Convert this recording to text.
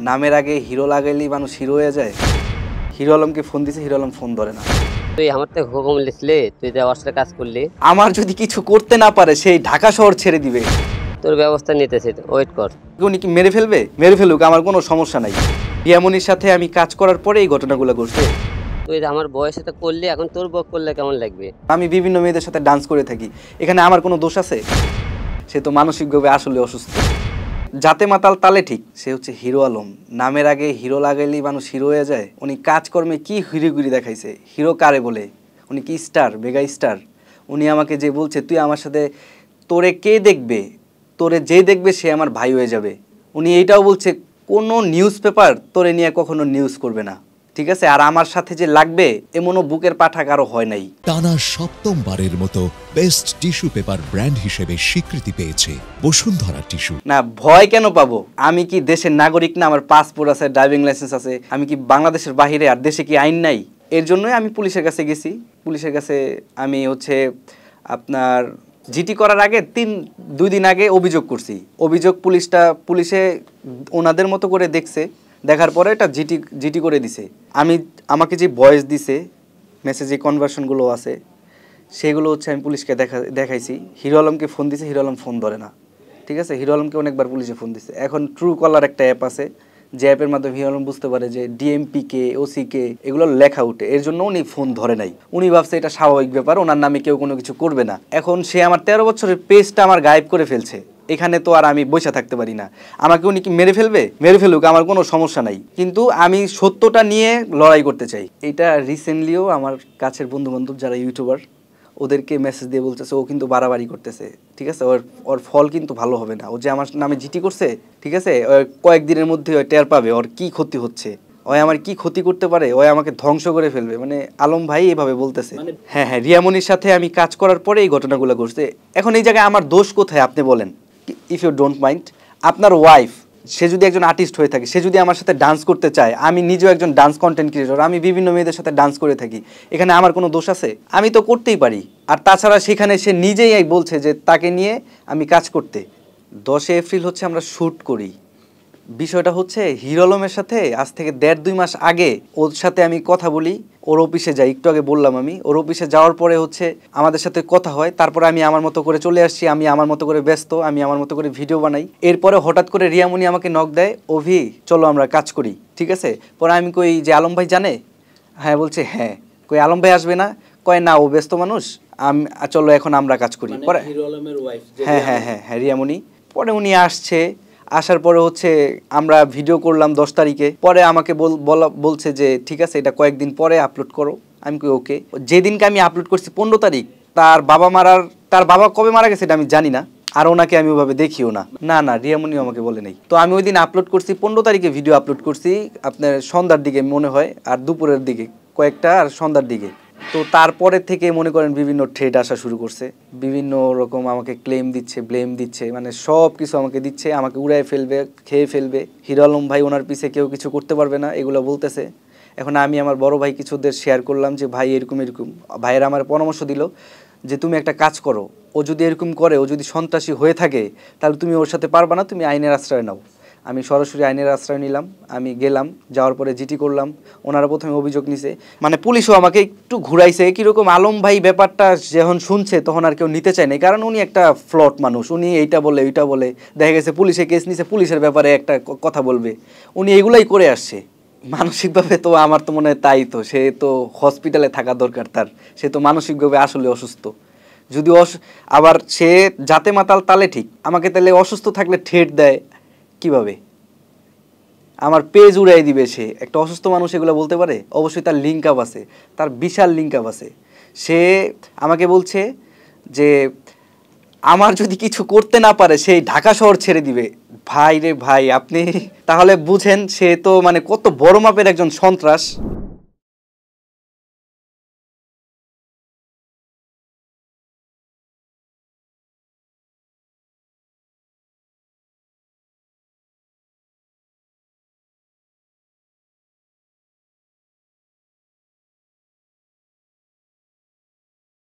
নামের আগে হিরো লাগাইলেই মানুষ হিরো হয়ে যায়। হিরো আলমকে ফোন দিছে, হিরো আলম ফোন ধরে না। তুই আমার থেকে হুকুম লিখলে, তুই যে অস্ত্রের কাজ করলি। আমার যদি কিছু করতে না পারে সেই ঢাকা শহর ছেড়ে দিবে। তোর ব্যবস্থা নিতেছি, ওয়েট কর। উনি কি মেরে ফেলবে? মেরে ফেলুক, আমার কোনো সমস্যা নাই। রিয়ামনির সাথে আমি কাজ করার পরে এই ঘটনাগুলো ঘটছে। তুই যে আমার বউয়ের সাথে করলি, এখন তোর বউ করলে কেমন লাগবে? আমি বিভিন্ন মেয়েদের সাথে ডান্স করে থাকি, এখানে আমার কোনো দোষ আছে? সে তো মানসিকভাবে আসলে অসুস্থ। যাতে মাতাল তালে ঠিক, সে হচ্ছে হিরো আলম। নামের আগে হিরো লাগাইলেই মানুষ হিরো হয়ে যায়। উনি কাজকর্মে কি হিরিগুড়ি দেখাইছে। হিরো কারে বলে? উনি কি স্টার, মেগা স্টার? উনি আমাকে যে বলছে তুই আমার সাথে, তোরে কে দেখবে, তোরে যে দেখবে সে আমার ভাই হয়ে যাবে। উনি এইটাও বলছে কোনো নিউজ পেপার তোরে নিয়ে কখনো নিউজ করবে না, ঠিক আছে? আর আমার সাথে যে লাগবে এমনও বুকের পাঠা কারো হয় নাই। টানা সপ্তমবারের মতো বেস্ট টিস্যু পেপার ব্র্যান্ড হিসেবে স্বীকৃতি পেয়েছে বসুন্ধরা টিস্যু। না, ভয় কেন পাবো? আমি কি দেশের নাগরিক না? আমার পাসপোর্ট আছে, ড্রাইভিং লাইসেন্স আছে। আমি কি বাংলাদেশের বাহিরে? আর দেশে কি আইন নাই? এর জন্যই আমি পুলিশের কাছে গেছি। পুলিশের কাছে আমি আপনার জিটি করার আগে 2 দিন আগে অভিযোগ করছি। অভিযোগ পুলিশে ওনাদের মতো করে দেখছে, দেখার পরে এটা জিটি করে দিছে। আমাকে যে ভয়েস দিছে, মেসেজে কনভারশনগুলো আছে, সেগুলো হচ্ছে আমি পুলিশকে দেখাইছি। হিরো আলমকে ফোন দিছে, হিরো আলম ফোন ধরে না, ঠিক আছে? হিরো আলমকে অনেকবার পুলিশে ফোন দিছে। এখন ট্রু কলার একটা অ্যাপ আছে, যে অ্যাপের মাধ্যমে হিরো আলম বুঝতে পারে যে ডিএমপি কে, ওসি কে, এগুলো লেখা উঠে। এর জন্য উনি ফোন ধরে নাই। উনি ভাবছে এটা স্বাভাবিক ব্যাপার, ওনার নামে কেউ কোনো কিছু করবে না। এখন সে আমার 13 বছরের পেজটা আমার গায়েব করে ফেলছে। এখানে তো আর আমি বসে থাকতে পারি না। আমাকে উনি কি মেরে ফেলবে? মেরে ফেলুক, আমার কোনো সমস্যা নাই। কিন্তু আমি সত্যটা নিয়ে লড়াই করতে চাই। এটা রিসেন্টলিও আমার কাছের বন্ধুবান্ধব যারা ইউটিউবার, ওদেরকে মেসেজ দিয়ে বলতেছে ও কিন্তু বাড়াবাড়ি করতেছে, ঠিক আছে? ওর ফল কিন্তু ভালো হবে না। ও যে আমার নামে জিটি করছে, ঠিক আছে, কয়েকদিনের মধ্যে ওই টের পাবে ওর কি ক্ষতি হচ্ছে। ওই আমার কি ক্ষতি করতে পারে, ওই আমাকে ধ্বংস করে ফেলবে। মানে আলম ভাই এভাবে বলতেছে। হ্যাঁ, রিয়ামনির সাথে আমি কাজ করার পরে এই ঘটনাগুলো ঘটছে। এখন এই জায়গায় আমার দোষ কোথায় আপনি বলেন? ইফ ইউ ডোন্ট মাইন্ড, আপনার ওয়াইফ, সে যদি একজন আর্টিস্ট হয়ে থাকে, সে যদি আমার সাথে ডান্স করতে চায়, আমি নিজেও একজন ডান্স কন্টেন্ট ক্রিয়েটর, আমি বিভিন্ন মেয়েদের সাথে ডান্স করে থাকি, এখানে আমার কোনো দোষ আছে? আমি তো করতেই পারি। আর তাছাড়া সেখানে সে নিজেই বলছে যে তাকে নিয়ে আমি কাজ করতে। 10 এপ্রিল হচ্ছে আমরা শ্যুট করি। বিষয়টা হচ্ছে হিরো আলমের সাথে আজ থেকে 1.5-2 মাস আগে ওর সাথে আমি কথা বলি, ওর অফিসে যাই। একটু আগে বললাম, আমি ওর অফিসে যাওয়ার পরে হচ্ছে আমাদের সাথে কথা হয়। তারপরে আমি আমার মতো করে চলে আসছি, আমি আমার মতো করে ব্যস্ত, আমি আমার মতো করে ভিডিও বানাই। এরপরে হঠাৎ করে রিয়ামনি আমাকে নক দেয়, অভি চলো আমরা কাজ করি, ঠিক আছে? পরে আমি কই যে আলম ভাই জানে? হ্যাঁ বলছে হ্যাঁ। কই আলম ভাই আসবে না? কয় না, ও ব্যস্ত মানুষ, চলো এখন আমরা কাজ করি। পরে হ্যাঁ হ্যাঁ হ্যাঁ হ্যাঁ রিয়ামনি। পরে উনি আসছে, আসার পরে হচ্ছে আমরা ভিডিও করলাম 10 তারিখে। পরে আমাকে বলছে যে ঠিক আছে, এটা কয়েকদিন পরে আপলোড করো। আমি কই ওকে। যেদিনকে আমি আপলোড করছি 15 তারিখ, তার বাবা কবে মারা গেছে এটা আমি জানি না, আর ওনাকে আমি ওভাবে দেখিও না। না রিয়ামনিও আমাকে বলে নেই। তো আমি ওই দিন আপলোড করছি 15 তারিখে, ভিডিও আপলোড করছি আপনার সন্ধ্যার দিকে মনে হয়, আর দুপুরের দিকে কয়েকটা, আর সন্ধ্যার দিকে। তো তারপরে থেকে মনে করেন বিভিন্ন থ্রেড আসা শুরু করছে, বিভিন্ন রকম আমাকে ক্লেম দিচ্ছে, ব্লেম দিচ্ছে, মানে সব কিছু আমাকে দিচ্ছে, আমাকে উড়ায় ফেলবে, খেয়ে ফেলবে। হিরো আলম ভাই ওনার পিছে কেউ কিছু করতে পারবে না, এগুলো বলতেছে। এখন আমি আমার বড় ভাই কিছুদের শেয়ার করলাম যে ভাই এরকম ভাইয়েরা আমার পরামর্শ দিল যে তুমি একটা কাজ করো, ও যদি এরকম করে, ও যদি সন্ত্রাসী হয়ে থাকে, তাহলে তুমি ওর সাথে পারবা না, তুমি আইনের আশ্রয় নাও। আমি সরাসরি আইনের আশ্রয় নিলাম। আমি গেলাম, যাওয়ার পরে জিটি করলাম। ওনারা প্রথমে অভিযোগ নিছে, মানে পুলিশও আমাকে একটু ঘুরাইছে। কীরকম আলম ভাই ব্যাপারটা যখন শুনছে তখন আর কেউ নিতে চায় না, কারণ উনি একটা ফ্লট মানুষ। উনি এইটা বলে ওইটা বলে, দেখা গেছে পুলিশে কেস নিছে, পুলিশের ব্যাপারে একটা কথা বলবে। উনি এগুলাই করে আসছে। মানসিকভাবে তো আমার তো মনে হয় তাই তো, সে তো হসপিটালে থাকা দরকার তার। সে তো মানসিকভাবে আসলে অসুস্থ। যদি আবার সে যাতে মাতাল তালে ঠিক, আমাকে তাহলে অসুস্থ থাকলে ঠেট দেয় কিভাবে? আমার পেজ উড়াই দিবে সে। একটা অসুস্থ মানুষ এগুলো বলতে পারে? অবশ্যই তার লিঙ্ক আপ আছে, তার বিশাল লিঙ্ক আপ আছে। সে আমাকে বলছে যে আমার যদি কিছু করতে না পারে সেই ঢাকা শহর ছেড়ে দিবে। ভাই রে ভাই, আপনি তাহলে বুঝেন সে তো মানে কত বড় মাপের একজন সন্ত্রাস।